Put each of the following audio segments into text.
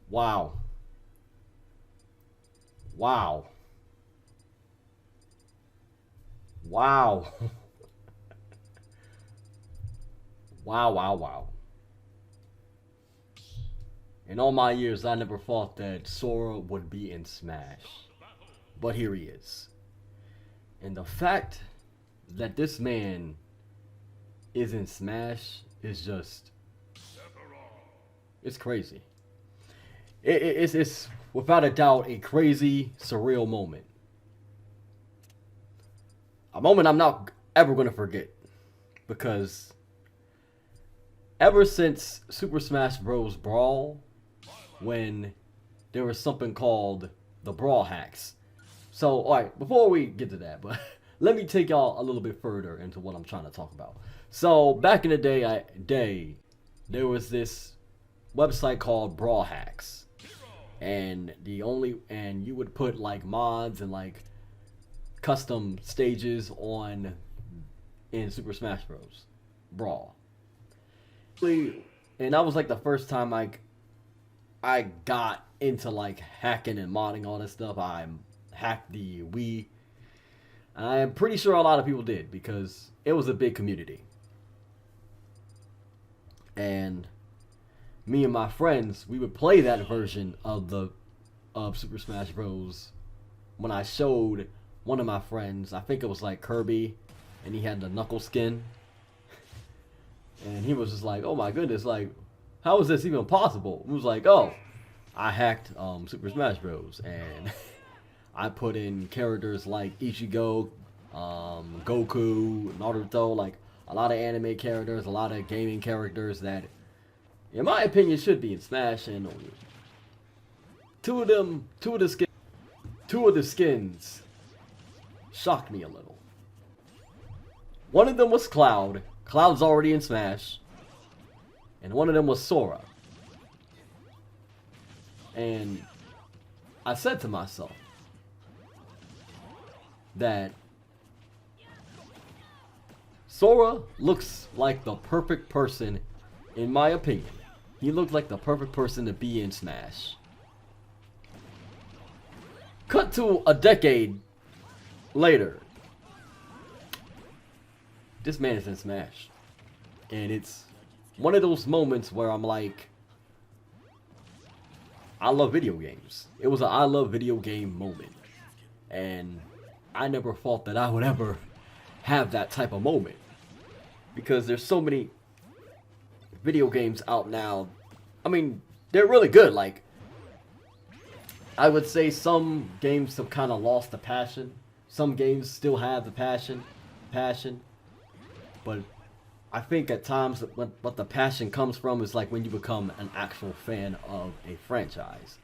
Wow. Wow. Wow. Wow, wow, wow. In all my years, I never thought that Sora would be in Smash. But here he is. And the fact that this man is in Smash is just, it's crazy. It's without a doubt a crazy, surreal moment. A moment I'm not ever going to forget. Because ever since Super Smash Bros. Brawl, when there was something called the Brawl Hacks. So, alright, before we get to that, but let me take y'all a little bit further into what I'm trying to talk about. So, back in the day, there was this website called Brawl Hacks. And you would put like mods and like custom stages on in Super Smash Bros. Brawl. And that was like the first time I got into like hacking and modding all this stuff. I hacked the Wii. And I am pretty sure a lot of people did because it was a big community. And me and my friends, we would play that version of Super Smash Bros. When I showed one of my friends, I think it was like Kirby, and he had the knuckle skin. And he was just like, oh my goodness, like, how is this even possible? It was like, oh, I hacked Super Smash Bros. And I put in characters like Ichigo, Goku, Naruto, like a lot of anime characters, a lot of gaming characters that, in my opinion, should be in Smash. And two of the skins shocked me a little. One of them was Cloud. Cloud's already in Smash. And one of them was Sora. And I said to myself that Sora looks like the perfect person, in my opinion. He looked like the perfect person to be in Smash. Cut to a decade later. This man is in Smash. And it's one of those moments where I'm like, I love video games. It was an I love video game moment. And I never thought that I would ever have that type of moment. Because there's so many video games out now. I mean, they're really good. Like, I would say some games have kind of lost the passion. Some games still have the passion. But I think at times what the passion comes from is like when you become an actual fan of a franchise.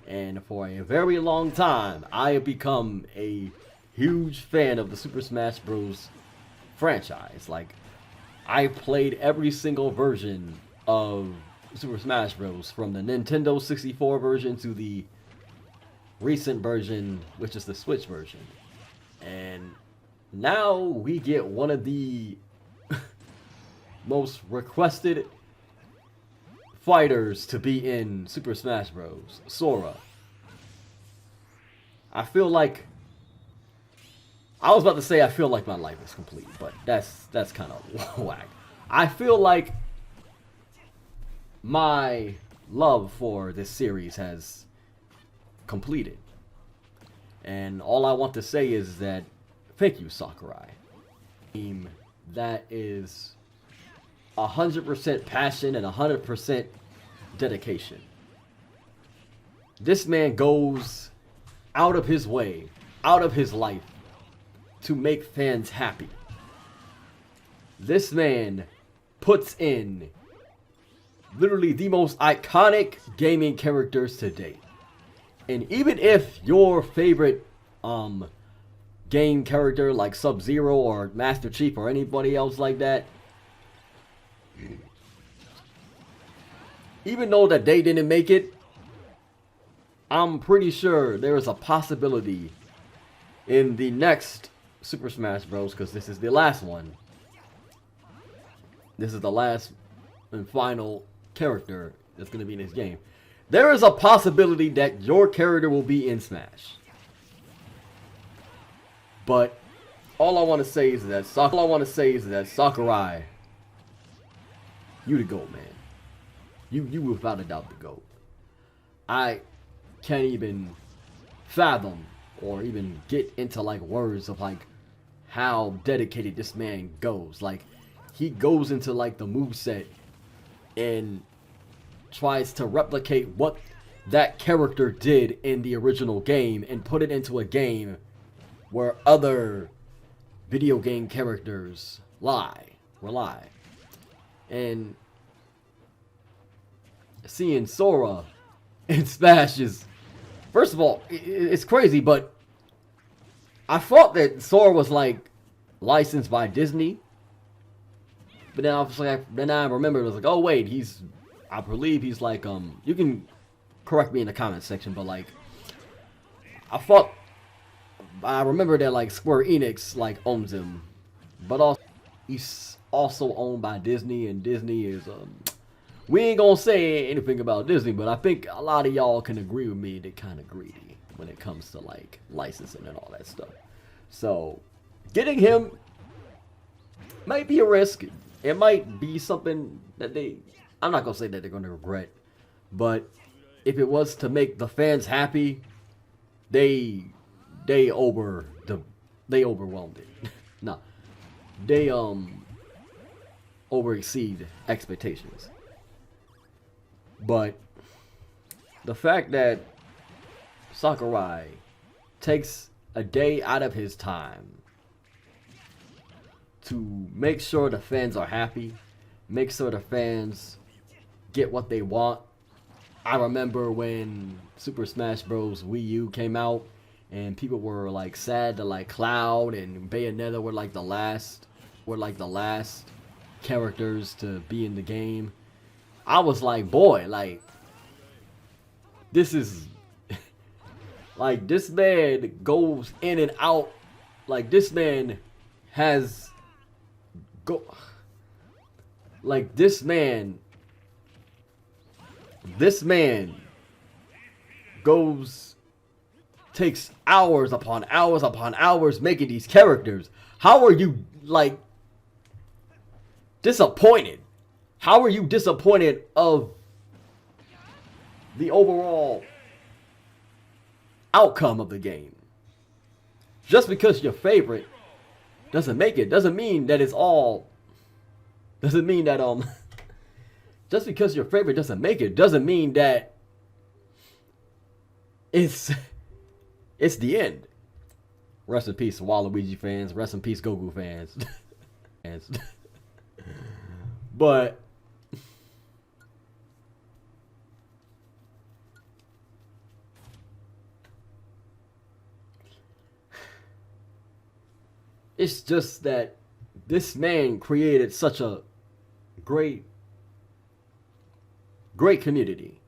And for a very long time, I have become a huge fan of the Super Smash Bros. Franchise. Like, I played every single version of Super Smash Bros. From the Nintendo 64 version to the recent version, which is the Switch version. And now we get one of the most requested fighters to be in Super Smash Bros. Sora. I feel like, I was about to say I feel like my life is complete, but that's kind of whack. I feel like my love for this series has completed. And all I want to say is that thank you, Sakurai. That is 100% passion and 100% dedication. This man goes out of his way, out of his life, to make fans happy. This man puts in literally the most iconic gaming characters to date. And even if your favorite game character like Sub-Zero or Master Chief or anybody else like that, even though that they didn't make it, I'm pretty sure there is a possibility in the next Super Smash Bros. Because this is the last one. This is the last and final character that's going to be in this game. There is a possibility that your character will be in Smash. But all I want to say is that Sakurai, you the GOAT, man. You without a doubt the GOAT. I can't even fathom or even get into like words of like how dedicated this man goes. Like he goes into like the moveset and tries to replicate what that character did in the original game and put it into a game where other video game characters rely. And seeing Sora in Smash is, first of all, it's crazy, but I thought that Sora was like licensed by Disney. But then I was like, then I remembered, it was like, oh wait, I believe he's like, you can correct me in the comment section, but like, I remember that like Square Enix like owns him, but also he's also owned by Disney, and Disney is we ain't gonna say anything about Disney, but I think a lot of y'all can agree with me, they're kind of greedy when it comes to like licensing and all that stuff. So getting him might be a risk. It might be something that I'm not gonna say that they're gonna regret, but if it was to make the fans happy, they overwhelmed it. No, they over exceed expectations. But the fact that Sakurai takes a day out of his time to make sure the fans are happy, make sure the fans get what they want. I remember when Super Smash Bros. Wii U came out and people were like sad that like Cloud and Bayonetta were like the last characters to be in the game. I was like, boy, like this is like this man goes in and out, like this man has this man takes hours upon hours upon hours making these characters. How are you like disappointed? How are you disappointed of the overall outcome of the game? Just because your favorite doesn't make it doesn't mean that it's all. Doesn't mean that just because your favorite doesn't make it doesn't mean that it's the end. Rest in peace, Waluigi fans. Rest in peace, Goku fans. But it's just that this man created such a great community.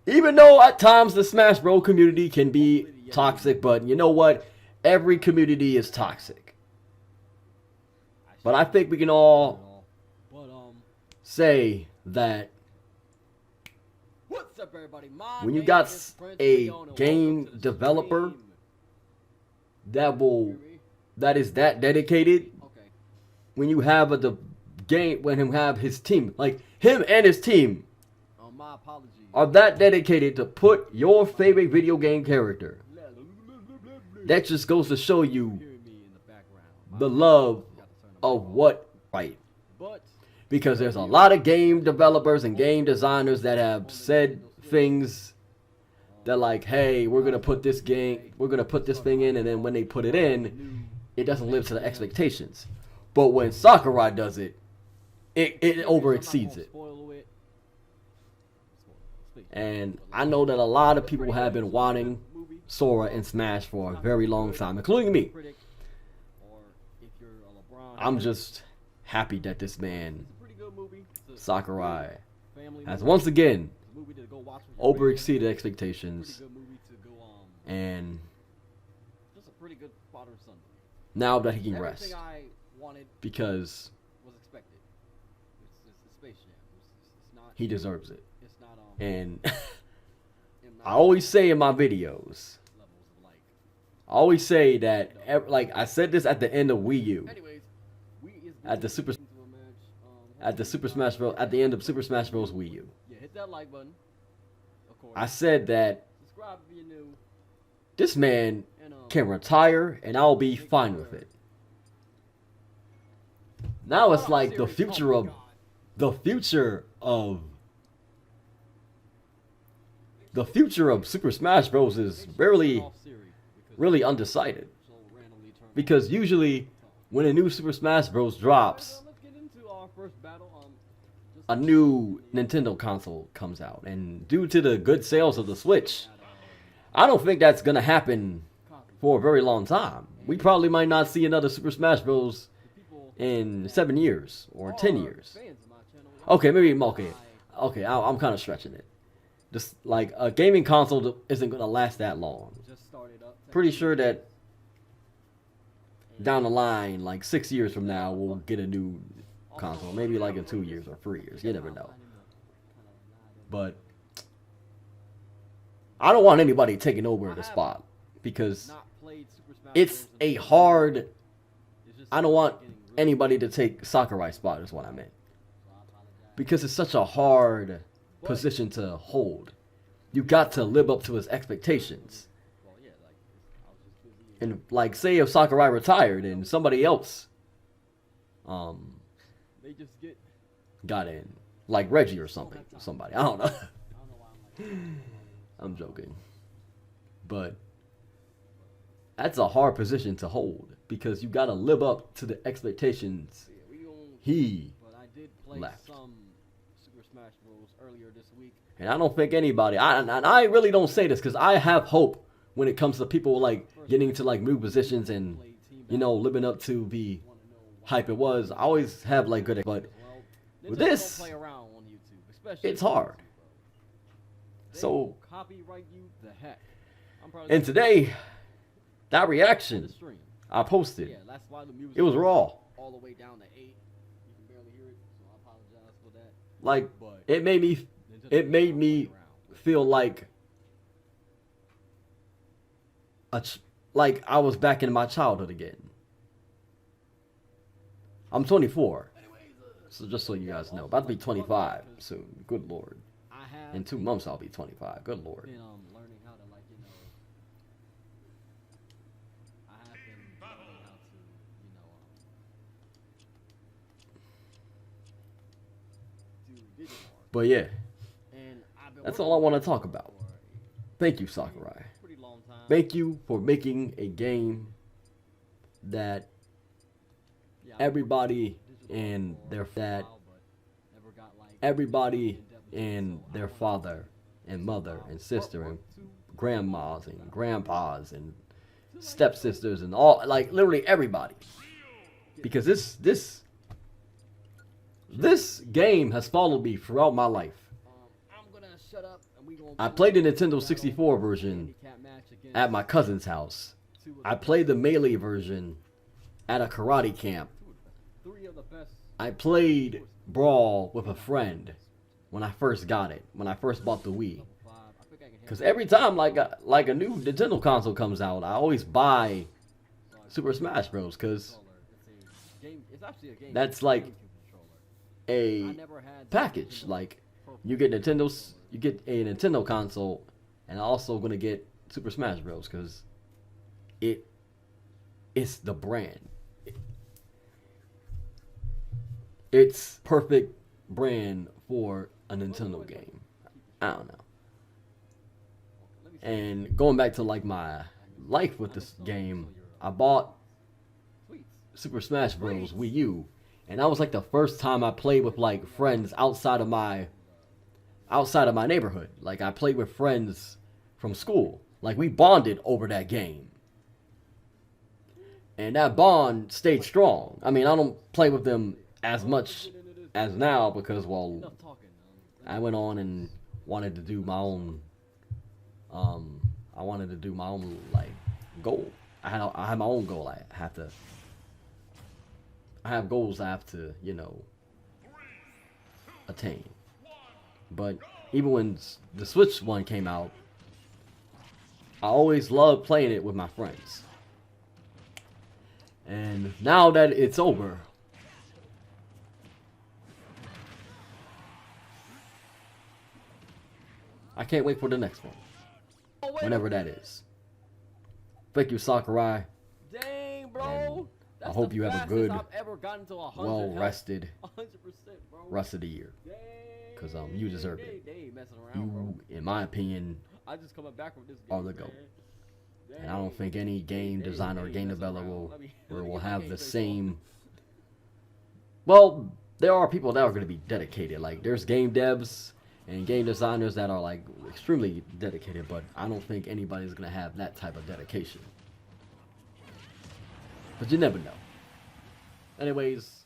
Even though at times the Smash Bros community can be toxic, but you know what? Every community is toxic. But I think we can all say that when you got a game developer that is that dedicated, when you have when him have his team, like him and his team are that dedicated to put your favorite video game character, that just goes to show you the love of what right. Because there's a lot of game developers and game designers that have said things that like, hey, we're gonna put this thing in, and then when they put it in, it doesn't live to the expectations. But when Sakurai does it, it over exceeds it. And I know that a lot of people have been wanting Sora in Smash for a very long time, including me. I'm just happy that this man, Sakurai, has once again over exceeded expectations. And now that he can rest, because he deserves it. And I always say in my videos, I always say that, like, I said this at the end of Wii U, at the Super Smash Bros. At the end of Super Smash Bros. Wii U. Hit that like button. I said that Subscribe if you're new. this man can retire and I'll be fine with it. Now it's like the future of Super Smash Bros. Is really undecided. Because usually when a new Super Smash Bros. Drops, a new Nintendo console comes out. And due to the good sales of the Switch, I don't think that's going to happen for a very long time. We probably might not see another Super Smash Bros. In 7 years or 10 years. Okay, maybe, okay, I'm kind of stretching it. Just like a gaming console isn't going to last that long. Pretty sure that down the line, like 6 years from now, we'll get a new console. Maybe like in 2 years or 3 years. You never know. But I don't want anybody taking over the spot because it's a hard. I don't want anybody to take Sakurai's spot is what I meant. Because it's such a hard position to hold. You got to live up to his expectations. And like say if Sakurai retired and somebody else got in. Like Reggie or something. Somebody. I don't know. I'm joking. But that's a hard position to hold. Because you got to live up to the expectations he left. And I don't think anybody, I really don't say this because I have hope when it comes to people like getting into like new positions and, you know, living up to the hype it was. I always have like good, but with this, it's hard. So, and today, that reaction I posted, it was raw. All the way down to 8. You can barely hear it, so I apologize for that. Like it made me feel like like I was back in my childhood again. I'm 24. So just so you guys know, about to be 25 soon. Good Lord. In 2 months I'll be 25. Good Lord. Learning how to I have been learning how to, do digital art. But yeah, that's all I want to talk about. Thank you, Sakurai. Thank you for making a game that everybody and their father and mother and sister and grandmas and grandpas and stepsisters and all, like literally everybody. Because this game has followed me throughout my life. I played the Nintendo 64 version at my cousin's house. I played the Melee version at a karate camp. I played Brawl with a friend when I first got it, when I first bought the Wii. Because every time like a new Nintendo console comes out, I always buy Super Smash Bros. Because that's like a package. Like you get a Nintendo console, and also gonna get Super Smash Bros. Because it's the brand. It's perfect brand for a Nintendo game. I don't know. And going back to like my life with this game, I bought Super Smash Bros. Wii U, and that was like the first time I played with like friends outside of my neighborhood. Like I played with friends from school. Like we bonded over that game. And that bond stayed strong. I mean, I don't play with them as much as now because, well, I went on and wanted to do my own like goal. I had my own goal. I have goals I have to, attain. But even when the Switch one came out, I always loved playing it with my friends. And now that it's over, I can't wait for the next one. Whenever that is. Thank you, Sakurai. Dang, bro. I hope you have a good, well rested 100%, bro. rest of the year. Because you deserve it. They ain't messing around, bro. You, in my opinion, I just coming back from this are game, the GOAT. man. And I don't think any game designer or game developer will have the same. Well, there are people that are going to be dedicated. Like, there's game devs and game designers that are, like, extremely dedicated, but I don't think anybody's going to have that type of dedication. But you never know. Anyways,